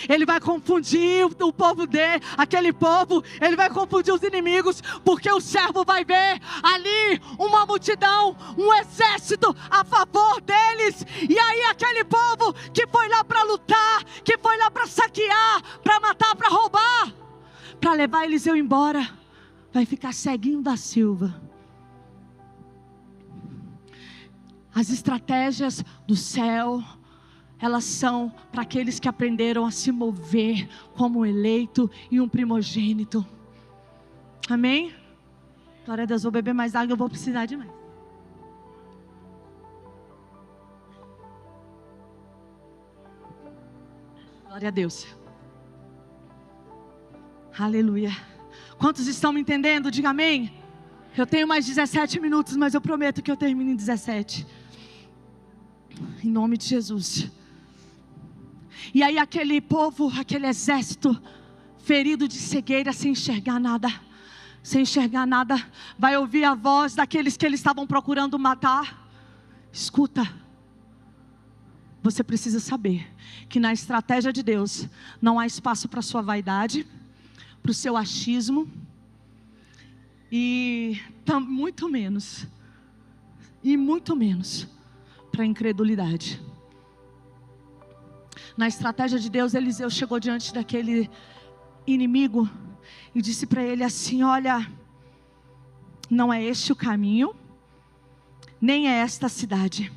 Ele vai confundir o povo dele, aquele povo, ele vai confundir os inimigos, porque o servo vai ver ali uma multidão, um exército a favor deles, e aí aquele povo que foi lá para lutar, que foi lá para saquear, para matar, para roubar, para levar Eliseu embora, vai ficar ceguinho da Silva. As estratégias do céu, elas são para aqueles que aprenderam a se mover como um eleito e um primogênito. Amém? Glória a Deus, vou beber mais água, eu vou precisar de mais. Glória a Deus. Aleluia. Quantos estão me entendendo? Diga amém. Eu tenho mais 17 minutos, mas eu prometo que eu termino em 17. Em nome de Jesus. E aí aquele povo, aquele exército ferido de cegueira, sem enxergar nada, vai ouvir a voz daqueles que eles estavam procurando matar. Escuta, você precisa saber que na estratégia de Deus não há espaço para a sua vaidade, para o seu achismo, e muito menos para a incredulidade. Na estratégia de Deus, Eliseu chegou diante daquele inimigo e disse para ele assim: olha, não é este o caminho, nem é esta a cidade.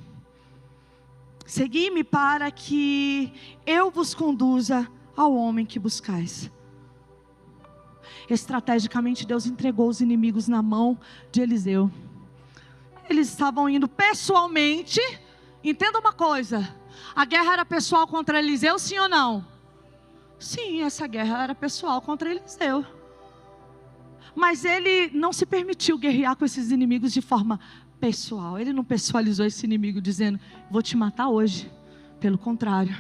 Segui-me para que eu vos conduza ao homem que buscais. Estrategicamente Deus entregou os inimigos na mão de Eliseu. Eles estavam indo pessoalmente. Entenda uma coisa: a guerra era pessoal contra Eliseu, sim ou não? Sim, essa guerra era pessoal contra Eliseu. Mas ele não se permitiu guerrear com esses inimigos de forma pessoal. Ele não pessoalizou esse inimigo dizendo: vou te matar hoje. Pelo contrário,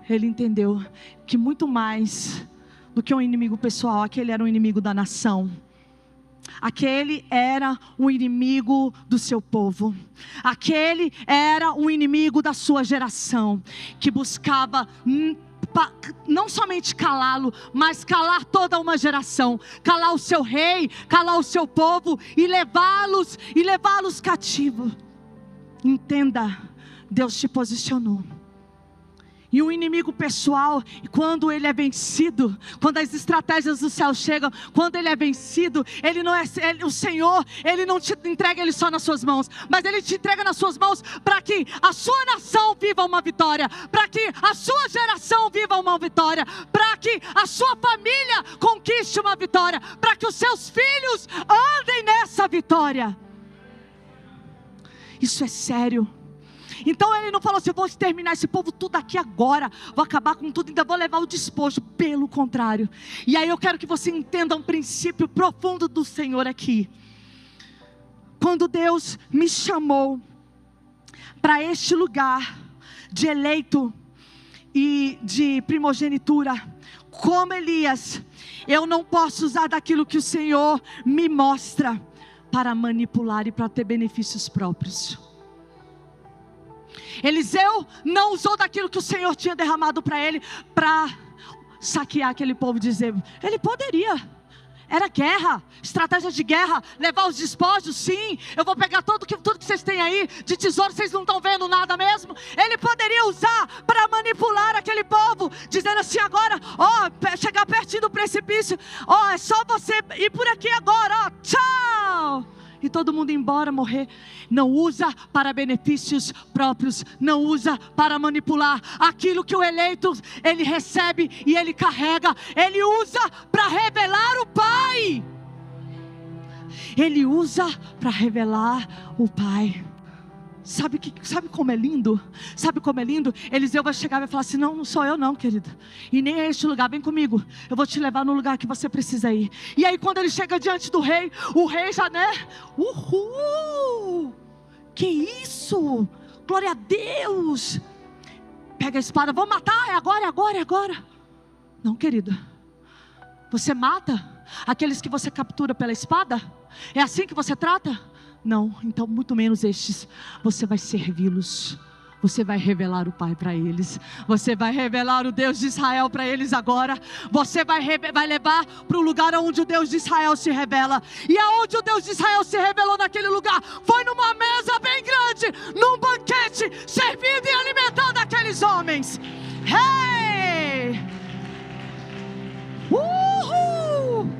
ele entendeu que muito mais do que um inimigo pessoal, aquele era um inimigo da nação. Aquele era um inimigo do seu povo. Aquele era um inimigo da sua geração, que buscava não somente calá-lo, mas calar toda uma geração, calar o seu rei, calar o seu povo e levá-los cativos. Entenda, Deus te posicionou. E o inimigo pessoal, quando ele é vencido, quando as estratégias do céu chegam, quando ele é vencido, o Senhor, ele não te entrega ele só nas suas mãos, mas ele te entrega nas suas mãos para que a sua nação viva uma vitória, para que a sua geração viva uma vitória, para que a sua família conquiste uma vitória, para que os seus filhos andem nessa vitória. Isso é sério. Então ele não falou assim: vou exterminar esse povo tudo aqui agora, vou acabar com tudo, ainda vou levar o despojo. Pelo contrário. E aí eu quero que você entenda um princípio profundo do Senhor aqui. Quando Deus me chamou para este lugar de eleito e de primogenitura, como Elias, eu não posso usar daquilo que o Senhor me mostra para manipular e para ter benefícios próprios. Eliseu não usou daquilo que o Senhor tinha derramado para ele, para saquear aquele povo e dizer: ele poderia, Era guerra, estratégia de guerra, levar os despojos, sim. Eu vou pegar tudo que vocês têm aí de tesouro, vocês não estão vendo nada mesmo. Ele poderia usar para manipular aquele povo, dizendo assim: agora, chegar pertinho do precipício, é só você ir por aqui agora, tchau. E todo mundo ir embora, morrer. Não usa para benefícios próprios, não usa para manipular. Aquilo que o eleito, ele recebe e ele carrega, ele usa para revelar o Pai. Ele usa para revelar o Pai. Sabe como é lindo? Sabe como é lindo? Eliseu vai chegar e vai falar assim: não sou eu não, querido. E nem é este lugar, vem comigo. Eu vou te levar no lugar que você precisa ir. E aí quando ele chega diante do rei, o rei já, uhul! Que isso? Glória a Deus! Pega a espada, vou matar, é agora. Não, querido. Você mata aqueles que você captura pela espada? É assim que você trata? Não, então muito menos estes. Você vai servi-los. Você vai revelar o Pai para eles. Você vai revelar o Deus de Israel para eles agora. Você vai levar para o lugar onde o Deus de Israel se revela. E aonde o Deus de Israel se revelou naquele lugar? Foi numa mesa bem grande, num banquete, servindo e alimentando aqueles homens. Hey! Uhul!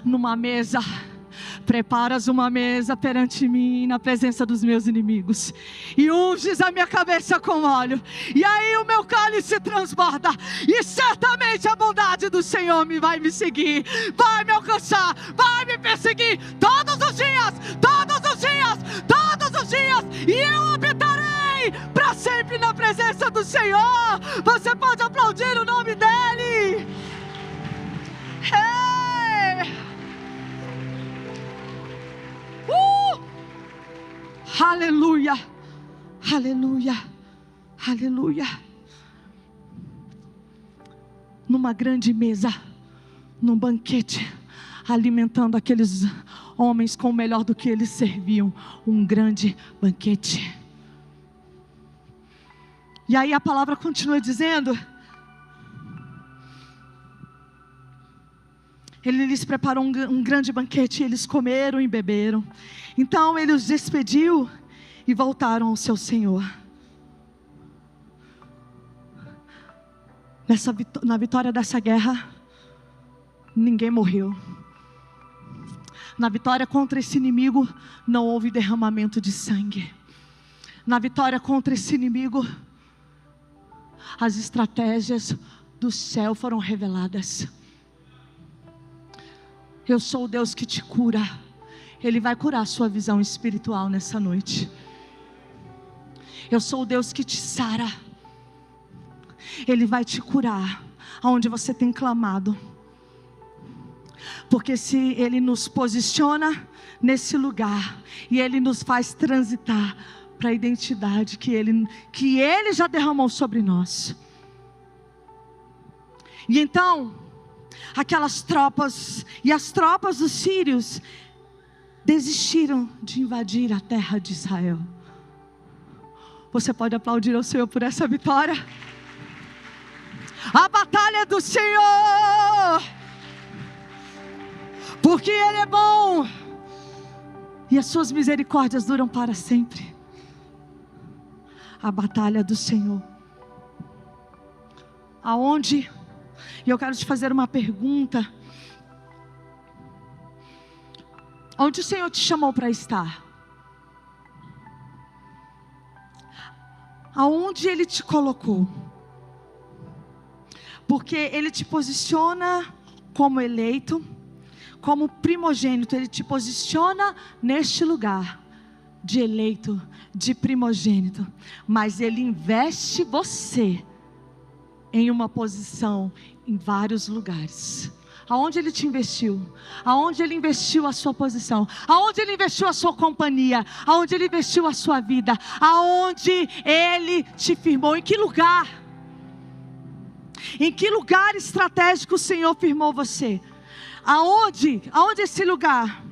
Numa mesa, preparas uma mesa perante mim, na presença dos meus inimigos, e unges a minha cabeça com óleo, e aí o meu cálice transborda, e certamente a bondade do Senhor vai me seguir, vai me alcançar, vai me perseguir, todos os dias, e eu habitarei para sempre na presença do Senhor. Você pode aplaudir o nome dEle. Hey! Aleluia, aleluia, aleluia. Numa grande mesa, num banquete, alimentando aqueles homens com o melhor do que eles serviam, um grande banquete. E aí a palavra continua dizendo: Ele lhes preparou um grande banquete, e eles comeram e beberam. Então ele os despediu e voltaram ao seu Senhor. Na vitória dessa guerra, ninguém morreu. Na vitória contra esse inimigo, não houve derramamento de sangue. Na vitória contra esse inimigo, as estratégias do céu foram reveladas. Eu sou o Deus que te cura. Ele vai curar a sua visão espiritual nessa noite. Eu sou o Deus que te sara. Ele vai te curar aonde você tem clamado. Porque se Ele nos posiciona nesse lugar, e Ele nos faz transitar para a identidade que Ele já derramou sobre nós. E então, aquelas tropas, e as tropas dos sírios, desistiram de invadir a terra de Israel. Você pode aplaudir ao Senhor por essa vitória? A batalha do Senhor, porque Ele é bom, e as suas misericórdias duram para sempre. A batalha do Senhor. Aonde? E eu quero te fazer uma pergunta. Onde o Senhor te chamou para estar? Aonde Ele te colocou? Porque Ele te posiciona como eleito, como primogênito. Ele te posiciona neste lugar de eleito, de primogênito. Mas Ele investe você em uma posição em vários lugares. Aonde Ele te investiu? Aonde Ele investiu a sua posição? Aonde Ele investiu a sua companhia? Aonde Ele investiu a sua vida? Aonde Ele te firmou? Em que lugar? Em que lugar estratégico o Senhor firmou você? Aonde? Aonde esse lugar?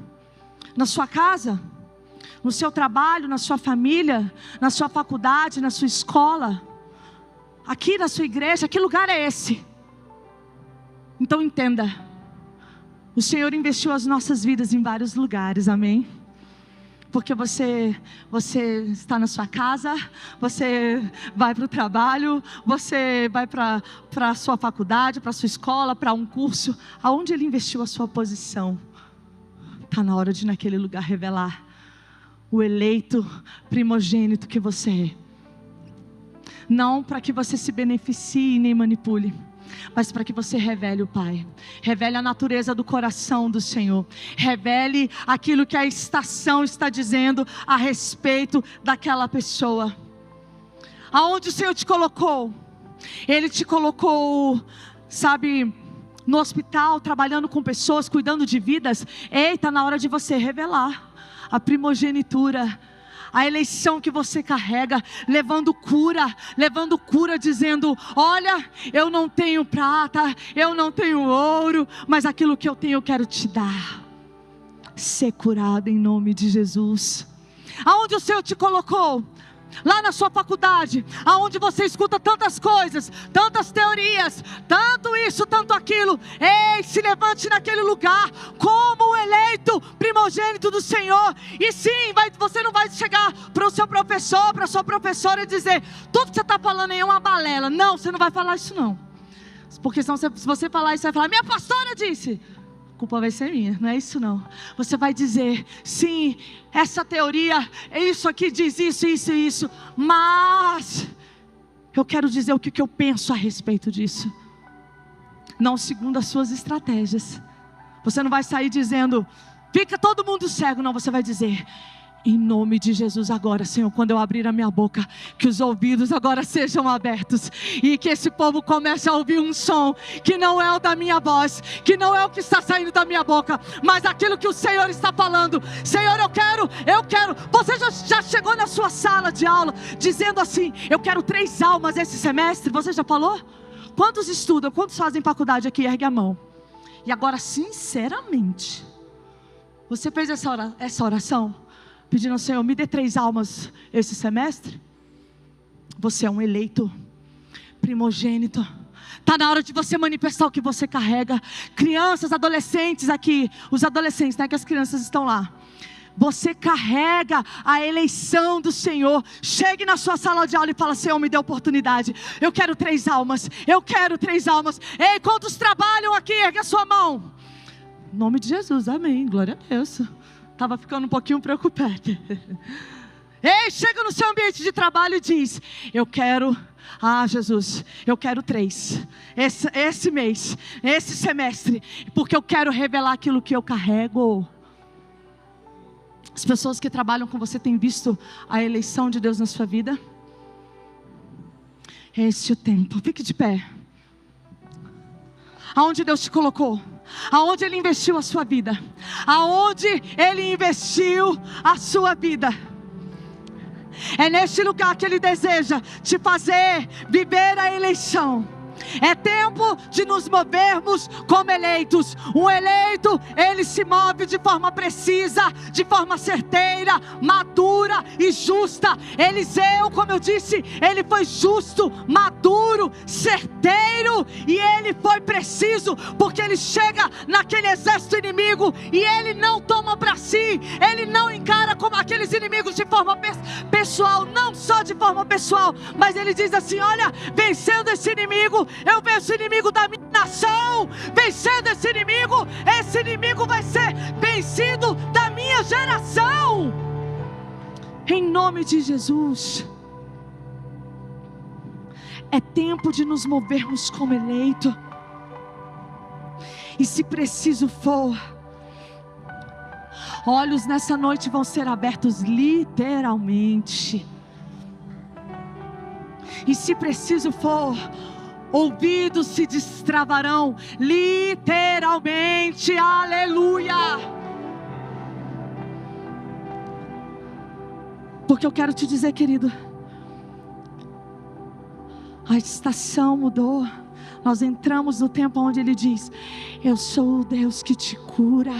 Na sua casa? No seu trabalho? Na sua família? Na sua faculdade? Na sua escola? aqui na sua igreja, que lugar é esse? Então entenda, o Senhor investiu as nossas vidas em vários lugares, amém? Porque você está na sua casa, você vai para o trabalho, você vai para a sua faculdade, para a sua escola, para um curso. Aonde Ele investiu a sua posição? Está na hora de naquele lugar revelar o eleito primogênito que você é. Não para que você se beneficie nem manipule, mas para que você revele o Pai, revele a natureza do coração do Senhor, revele aquilo que a estação está dizendo a respeito daquela pessoa. Aonde o Senhor te colocou? Ele te colocou, sabe, no hospital, trabalhando com pessoas, cuidando de vidas. Eita, na hora de você revelar a primogenitura, a eleição que você carrega, levando cura, dizendo: olha, eu não tenho prata, eu não tenho ouro, mas aquilo que eu tenho eu quero te dar. Ser curado em nome de Jesus. Aonde o Senhor te colocou? Lá na sua faculdade, aonde você escuta tantas coisas, tantas teorias, tanto isso, tanto aquilo. Ei, se levante naquele lugar como o eleito primogênito do Senhor. E sim, você não vai chegar para o seu professor, para a sua professora e dizer: tudo que você está falando aí é uma balela. Não, você não vai falar isso não. Porque senão, se você falar isso, você vai falar: minha pastora disse. A culpa vai ser minha, não é isso não. Você vai dizer: sim, essa teoria, isso aqui diz isso, isso e isso, mas eu quero dizer o que eu penso a respeito disso, não segundo as suas estratégias. Você não vai sair dizendo: fica todo mundo cego. Não, você vai dizer: em nome de Jesus, agora, Senhor, quando eu abrir a minha boca, que os ouvidos agora sejam abertos, e que esse povo comece a ouvir um som, que não é o da minha voz, que não é o que está saindo da minha boca, mas aquilo que o Senhor está falando. Senhor, eu quero. Você já chegou na sua sala de aula, dizendo assim: eu quero 3 almas esse semestre? Você já falou? Quantos estudam? Quantos fazem faculdade aqui? Ergue a mão. E agora, sinceramente, você fez essa oração? Pedindo ao Senhor: me dê 3 almas esse semestre? Você é um eleito primogênito. Está na hora de você manifestar o que você carrega. Crianças, adolescentes aqui, os adolescentes, né, que as crianças estão lá. Você carrega a eleição do Senhor. Chegue na sua sala de aula e fala: Senhor, me dê oportunidade. Eu quero 3 almas. Eu quero 3 almas. Ei, quantos trabalham aqui? Ergue a sua mão. Em nome de Jesus, amém. Glória a Deus. Estava ficando um pouquinho preocupada. Ei, chega no seu ambiente de trabalho e diz: eu quero, Jesus, eu quero 3 esse mês, esse semestre, porque eu quero revelar aquilo que eu carrego. As pessoas que trabalham com você têm visto a eleição de Deus na sua vida? Este é o tempo. Fique de pé. Aonde Deus te colocou? Aonde Ele investiu a sua vida? Aonde Ele investiu a sua vida? É neste lugar que Ele deseja te fazer viver a eleição. É tempo de nos movermos como eleitos. Um eleito, ele se move de forma precisa, de forma certeira, madura e justa. Eliseu, como eu disse, ele foi justo, maduro, certeiro, e ele foi preciso, porque ele chega naquele exército inimigo e ele não toma para si, ele não encara como aqueles inimigos de forma pessoal, não só de forma pessoal, mas ele diz assim: olha, vencendo esse inimigo, eu venço o inimigo da minha nação. Vencendo esse inimigo vai ser vencido da minha geração. Em nome de Jesus. É tempo de nos movermos como eleito. E se preciso for, olhos nessa noite vão ser abertos literalmente. E se preciso for, ouvidos se destravarão literalmente. Aleluia. Porque eu quero te dizer, querido, a estação mudou. Nós entramos no tempo onde Ele diz: eu sou o Deus que te cura.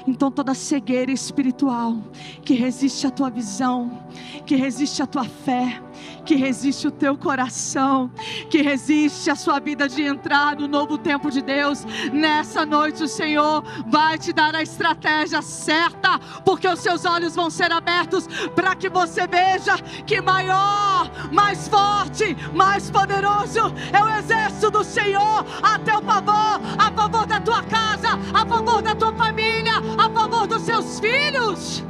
Então toda cegueira espiritual que resiste à tua visão, que resiste à tua fé, que resiste o teu coração, que resiste a sua vida de entrar no novo tempo de Deus, nessa noite o Senhor vai te dar a estratégia certa, porque os seus olhos vão ser abertos para que você veja que maior, mais forte, mais poderoso é o exército do Senhor a teu favor, a favor da tua casa, a favor da tua família, a favor dos seus filhos.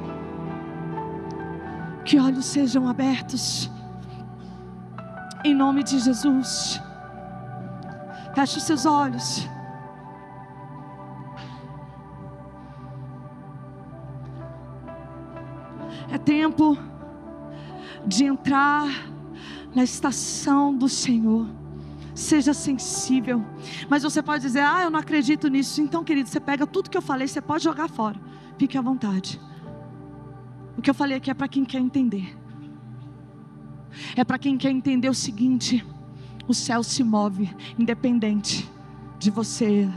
Que olhos sejam abertos em nome de Jesus. Feche os seus olhos. É tempo de entrar na estação do Senhor. Seja sensível. Mas você pode dizer: eu não acredito nisso. Então, querido, você pega tudo que eu falei, você pode jogar fora. Fique à vontade. O que eu falei aqui é para quem quer entender. É para quem quer entender o seguinte: o céu se move, independente de você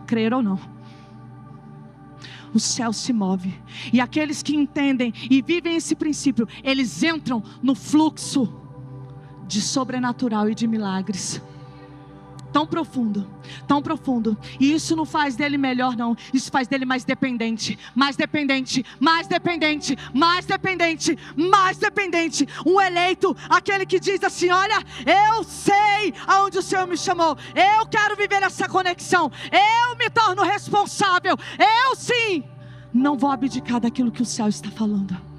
crer ou não. O céu se move, e aqueles que entendem e vivem esse princípio, eles entram no fluxo de sobrenatural e de milagres. Tão profundo, tão profundo. E isso não faz dele melhor não. Isso faz dele mais dependente, mais dependente, mais dependente, mais dependente, mais dependente. Um eleito, aquele que diz assim: olha, eu sei aonde o Senhor me chamou, eu quero viver essa conexão, eu me torno responsável, eu sim não vou abdicar daquilo que o céu está falando.